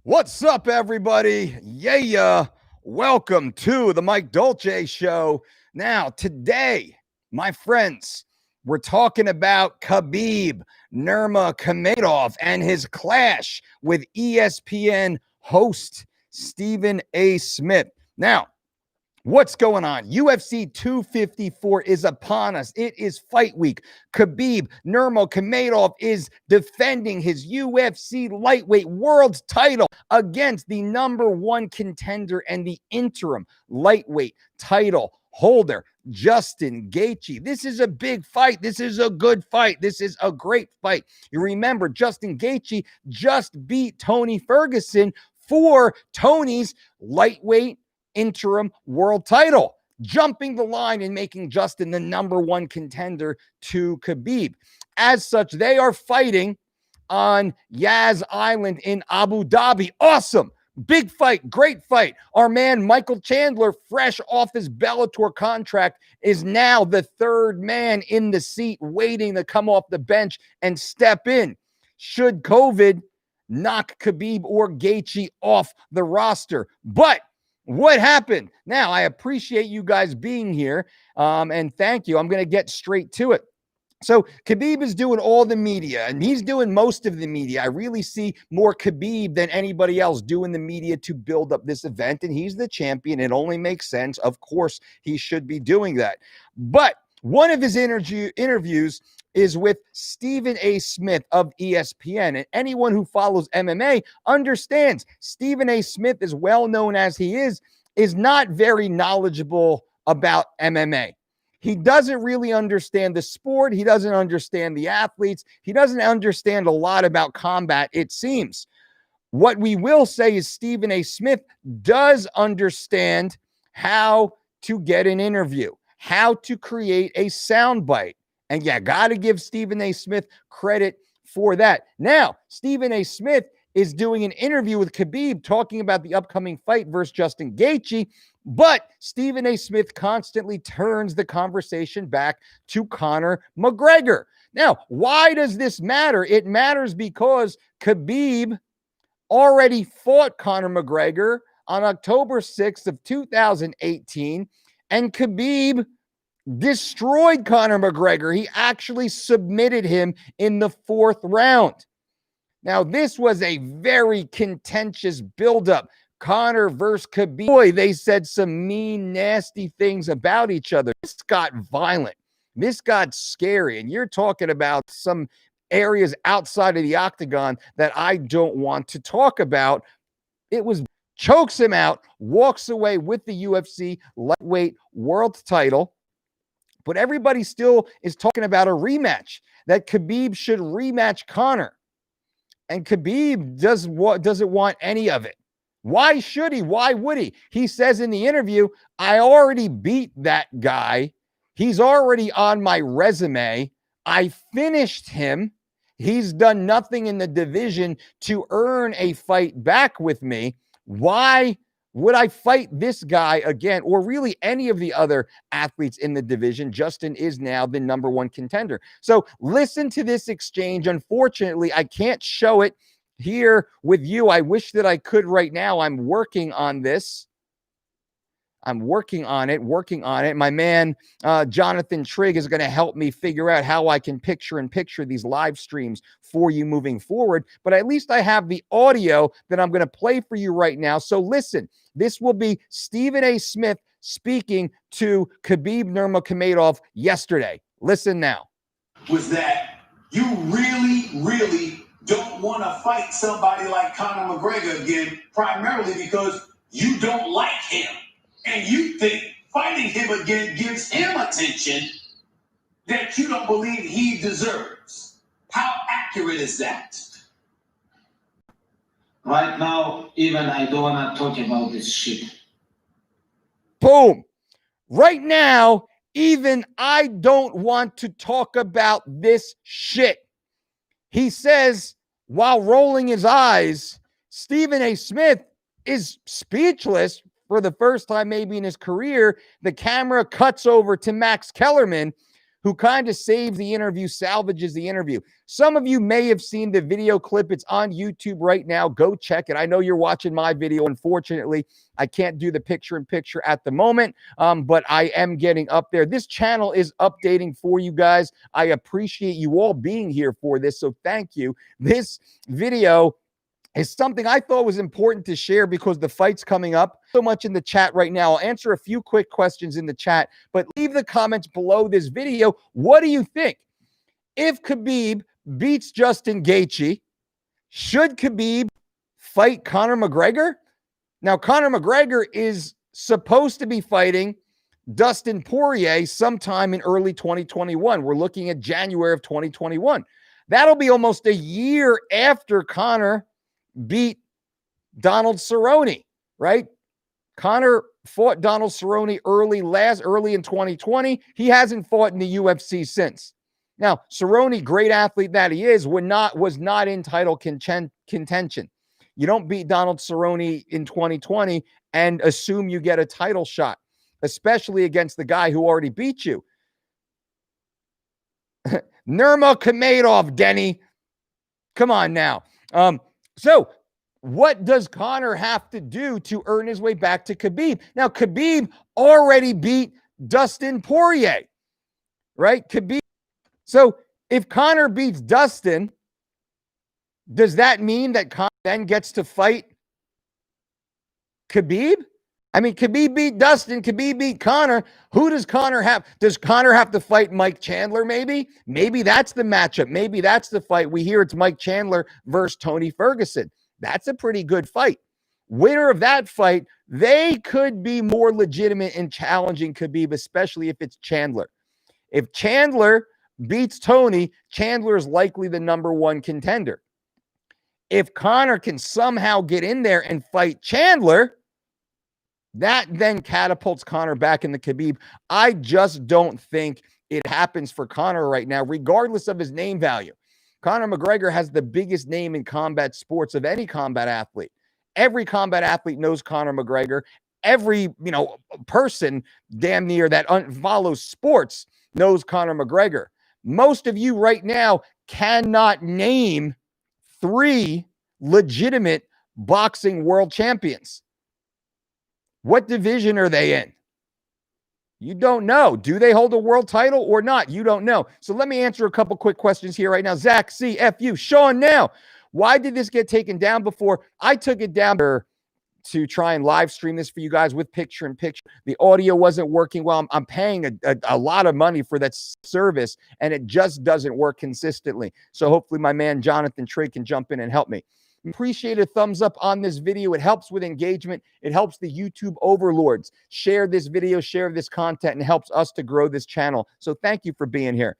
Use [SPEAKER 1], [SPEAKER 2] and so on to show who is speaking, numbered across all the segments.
[SPEAKER 1] What's up, everybody? Yeah. Welcome to the Mike Dolce Show. Now, today, my friends, we're talking about KHABIB Nurmagomedov and his clash with ESPN host Stephen A. Smith. Now, what's going on? UFC 254 is upon us. It is fight week. KHABIB Nurmagomedov is defending his UFC lightweight world title against the number one contender and the interim lightweight title holder, Justin Gaethje. This is a big fight. This is a good fight. This is a great fight. You remember, Justin Gaethje just beat Tony Ferguson for Tony's lightweight interim world title, jumping the line and making Justin the number one contender to KHABIB. As such, they are fighting on Yas Island in Abu Dhabi. Awesome. Big fight, great fight. Our man Michael Chandler, fresh off his Bellator contract, is now the third man in the seat waiting to come off the bench and step in should COVID knock KHABIB or Gaethje off the roster. But what happened? Now, I appreciate you guys being here, and thank you. I'm going to get straight to it. So KHABIB is doing all the media, and he's doing most of the media. I really see more KHABIB than anybody else doing the media to build up this event, and he's the champion. It only makes sense. Of course, he should be doing that. But one of his interviews is with Stephen A. Smith of ESPN. And anyone who follows MMA understands Stephen A. Smith, as well known as he is not very knowledgeable about MMA. He doesn't really understand the sport. He doesn't understand the athletes. He doesn't understand a lot about combat, it seems. What we will say is Stephen A. Smith does understand how to get an interview, how to create a soundbite. And yeah, got to give Stephen A. Smith credit for that. Now, Stephen A. Smith is doing an interview with KHABIB talking about the upcoming fight versus Justin Gaethje, but Stephen A. Smith constantly turns the conversation back to Conor McGregor. Now, why does this matter? It matters because KHABIB already fought Conor McGregor on October 6th of 2018, and KHABIB destroyed Conor McGregor. He actually submitted him in the fourth round. Now, this was a very contentious buildup. Conor versus KHABIB. Boy, they said some mean, nasty things about each other. This got violent. This got scary. And you're talking about some areas outside of the octagon that I don't want to talk about. It was chokes him out, walks away with the UFC lightweight world title. But everybody still is talking about a rematch, that KHABIB should rematch Conor. And KHABIB doesn't want any of it. Why should he? Why would he? He says in the interview, I already beat that guy. He's already on my resume. I finished him. He's done nothing in the division to earn a fight back with me. Why would I fight this guy again, or really any of the other athletes in the division? Justin is now the number one contender. So listen to this exchange. Unfortunately, I can't show it here with you. I wish that I could right now. I'm working on this. I'm working on it. My man, Jonathan Trigg, is going to help me figure out how I can picture these live streams for you moving forward. But at least I have the audio that I'm going to play for you right now. So listen, this will be Stephen A. Smith speaking to KHABIB Nurmagomedov yesterday. Listen now.
[SPEAKER 2] Was that you really don't want to fight somebody like Conor McGregor again, primarily because you don't like him. And you think fighting him again gives him attention that you don't believe he deserves. How accurate is that?
[SPEAKER 3] Right now, even I don't want to talk about this shit.
[SPEAKER 1] Boom. Right now, even I don't want to talk about this shit. He says while rolling his eyes. Stephen A. Smith is speechless. For the first time maybe in his career, the camera cuts over to Max Kellerman, who kind of saves the interview, salvages the interview. Some of you may have seen the video clip. It's on YouTube right now. Go check it. I know you're watching my video. Unfortunately, I can't do the picture-in-picture at the moment, but I am getting up there. This channel is updating for you guys. I appreciate you all being here for this, so thank you. This video is something I thought was important to share because the fight's coming up so much in the chat right now. I'll answer a few quick questions in the chat, but leave the comments below this video. What do you think? If Khabib beats Justin Gaethje, should Khabib fight Conor McGregor? Now, Conor McGregor is supposed to be fighting Dustin Poirier sometime in early 2021. We're looking at January of 2021. That'll be almost a year after Conor beat Donald Cerrone, right? Conor fought Donald Cerrone early in 2020. He hasn't fought in the UFC since. Now, Cerrone, great athlete that he is, was not in title contention. You don't beat Donald Cerrone in 2020 and assume you get a title shot, especially against the guy who already beat you. Nurmagomedov, Denny. Come on now. So what does Conor have to do to earn his way back to Khabib? Now, Khabib already beat Dustin Poirier, right? Khabib. So if Conor beats Dustin, does that mean that Conor then gets to fight Khabib? I mean, Khabib beat Dustin, Khabib beat Conor. Who does Conor have? Does Conor have to fight Mike Chandler maybe? Maybe that's the matchup. Maybe that's the fight. We hear it's Mike Chandler versus Tony Ferguson. That's a pretty good fight. Winner of that fight, they could be more legitimate in challenging Khabib, especially if it's Chandler. If Chandler beats Tony, Chandler is likely the #1 contender. If Conor can somehow get in there and fight Chandler, that then catapults Conor back in the Khabib. I just don't think it happens for Conor right now, regardless of his name value. Conor McGregor has the biggest name in combat sports of any combat athlete. Every combat athlete knows Conor McGregor. Every, person damn near that follows sports knows Conor McGregor. Most of you right now cannot name 3 legitimate boxing world champions. What division are they in? You don't know. Do they hold a world title or not? You don't know. So let me answer a couple quick questions here right now. Zach, CFU, Sean, now, why did this get taken down before? I took it down to try and live stream this for you guys with picture-in-picture. The audio wasn't working well. I'm paying a lot of money for that service, and it just doesn't work consistently. So hopefully my man Jonathan Trey can jump in and help me. Appreciate a thumbs up on this video. It helps with engagement. It helps the YouTube overlords share this video, share this content, and helps us to grow this channel. So thank you for being here.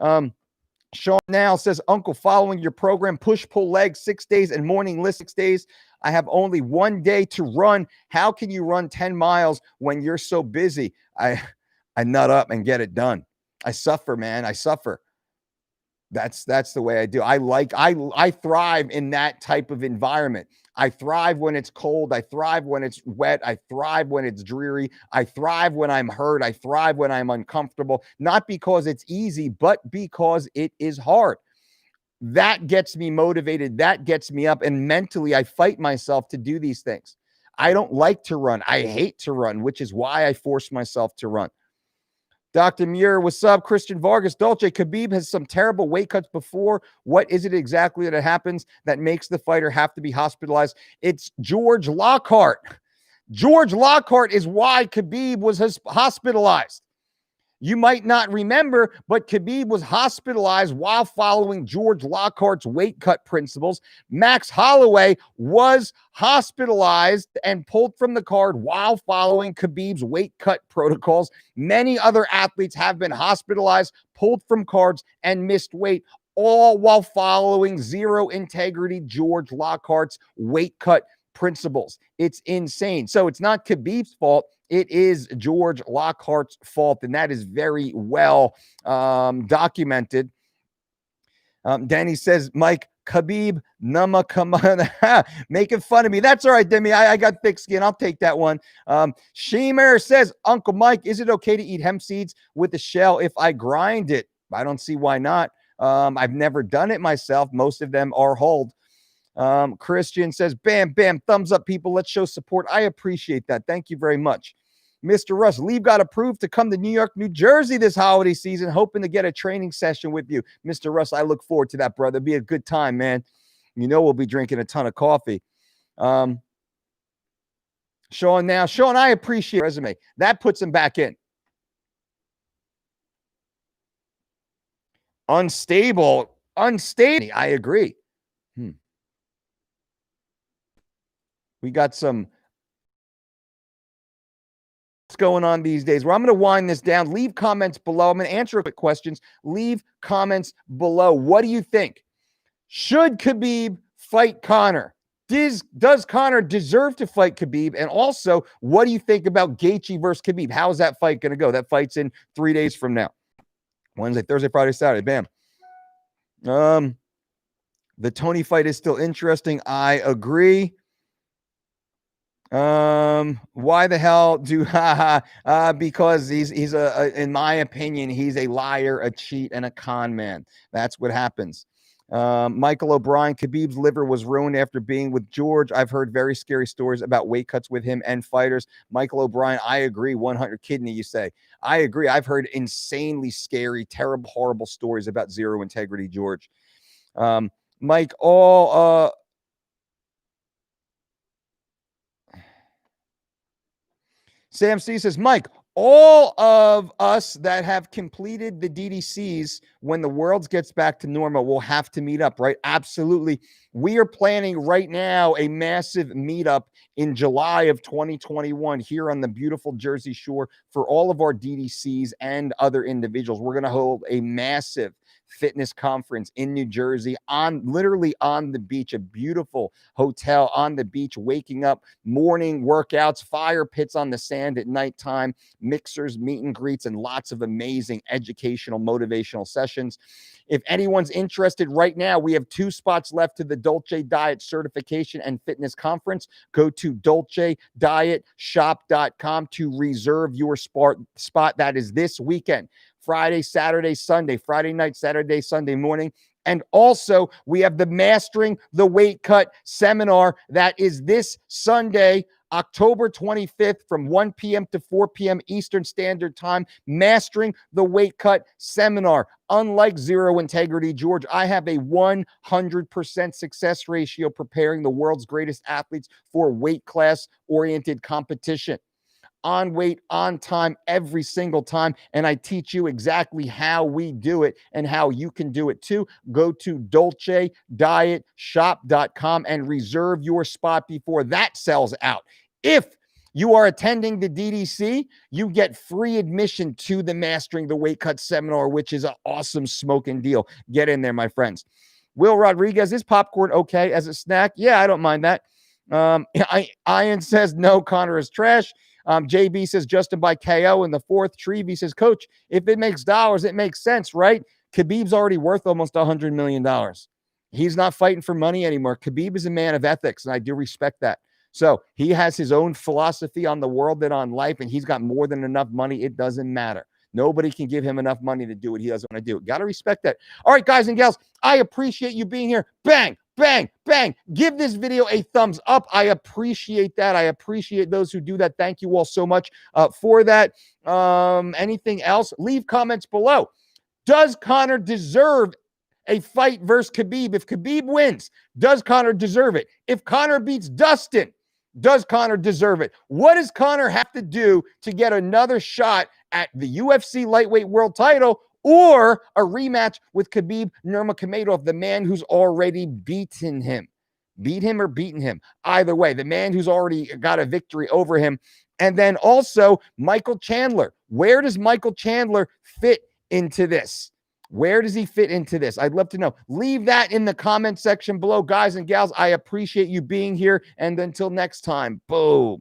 [SPEAKER 1] Sean now says, Uncle, following your program, push-pull legs 6 days and morning list 6 days. I have only 1 day to run. How can you run 10 miles when you're so busy? I nut up and get it done. I suffer, man. I suffer. That's the way I do. I thrive in that type of environment. I thrive when it's cold. I thrive when it's wet. I thrive when it's dreary. I thrive when I'm hurt. I thrive when I'm uncomfortable, not because it's easy, but because it is hard. That gets me motivated. That gets me up. And mentally, I fight myself to do these things. I don't like to run. I hate to run, which is why I force myself to run. Dr. Muir, what's up? Christian Vargas, Dolce, Khabib has some terrible weight cuts before. What is it exactly that happens that makes the fighter have to be hospitalized? It's George Lockhart. George Lockhart is why Khabib was hospitalized. You might not remember, but Khabib was hospitalized while following George Lockhart's weight cut principles. Max Holloway was hospitalized and pulled from the card while following Khabib's weight cut protocols. Many other athletes have been hospitalized, pulled from cards, and missed weight, all while following zero integrity George Lockhart's weight cut principles. It's insane. So it's not Khabib's fault. It is George Lockhart's fault, and that is very well documented. Danny says, Mike, Khabib Nurmagomedov making fun of me. That's all right, Demi. I got thick skin. I'll take that one. Shemer says, Uncle Mike, is it okay to eat hemp seeds with the shell if I grind it? I don't see why not. I've never done it myself. Most of them are whole. Christian says, bam, bam, thumbs up, people. Let's show support. I appreciate that. Thank you very much. Mr. Russ, Leave got approved to come to New York, New Jersey this holiday season, hoping to get a training session with you. Mr. Russ, I look forward to that, brother. It'll be a good time, man. You know we'll be drinking a ton of coffee. Sean, I appreciate your resume. That puts him back in. Unstable. I agree. We got some what's going on these days. Well, I'm going to wind this down. Leave comments below. I'm going to answer quick questions. Leave comments below. What do you think? Should Khabib fight Conor? Does Conor deserve to fight Khabib? And also, what do you think about Gaethje versus Khabib? How's that fight going to go? That fight's in 3 days from now. Wednesday, Thursday, Friday, Saturday. Bam. The Tony fight is still interesting. I agree. Why the hell do because he's in my opinion, he's a liar, a cheat, and a con man. That's what happens. Michael O'Brien, Khabib's liver was ruined after being with George. I've heard very scary stories about weight cuts with him and fighters. Michael O'Brien, I agree. 100 kidney, you say. I agree. I've heard insanely scary, terrible, horrible stories about zero integrity George. Mike, Sam C says, Mike, all of us that have completed the DDCs when the world gets back to normal will have to meet up, right? Absolutely. We are planning right now a massive meetup in July of 2021 here on the beautiful Jersey Shore for all of our DDCs and other individuals. We're going to hold a massive fitness conference in New Jersey literally on the beach, a beautiful hotel on the beach, waking up, morning workouts, fire pits on the sand at nighttime, mixers, meet and greets, and lots of amazing educational, motivational sessions. If anyone's interested right now, we have 2 spots left to the Dolce Diet Certification and Fitness Conference. Go to dolcedietshop.com to reserve your spot. That is this weekend. Friday, Saturday, Sunday, Friday night, Saturday, Sunday morning. And also, we have the Mastering the Weight Cut seminar that is this Sunday, October 25th from 1 p.m. to 4 p.m. Eastern Standard Time. Mastering the Weight Cut seminar. Unlike Zero Integrity George, I have a 100% success ratio preparing the world's greatest athletes for weight class-oriented competition. On weight, on time, every single time. And I teach you exactly how we do it and how you can do it too. Go to dolcedietshop.com and reserve your spot before that sells out. If you are attending the DDC, you get free admission to the Mastering the Weight Cut seminar, which is an awesome smoking deal. Get in there, my friends. Will Rodriguez, is popcorn okay as a snack? Yeah, I don't mind that. Ian says, no, Conor is trash. JB says Justin by KO in the 4th. Trevi says, Coach, if it makes dollars, it makes sense, right? Khabib's already worth almost $100 million. He's not fighting for money anymore. Khabib is a man of ethics, and I do respect that. So he has his own philosophy on the world and on life, and he's got more than enough money. It doesn't matter. Nobody can give him enough money to do what he doesn't want to do. Got to respect that. All right, guys and gals, I appreciate you being here. Bang, bang, bang. Give this video a thumbs up. I appreciate that. I appreciate those who do that. Thank you all so much for that. Anything else? Leave comments below. Does Conor deserve a fight versus Khabib? If Khabib wins, does Conor deserve it? If Conor beats Dustin, does Conor deserve it? What does Conor have to do to get another shot at the UFC lightweight world title or a rematch with Khabib Nurmagomedov, the man who's already beaten him? Beat him or beaten him? Either way, the man who's already got a victory over him. And then also Michael Chandler. Where does Michael Chandler fit into this? Where does he fit into this? I'd love to know. Leave that in the comment section below, guys and gals. I appreciate you being here. And until next time, boom.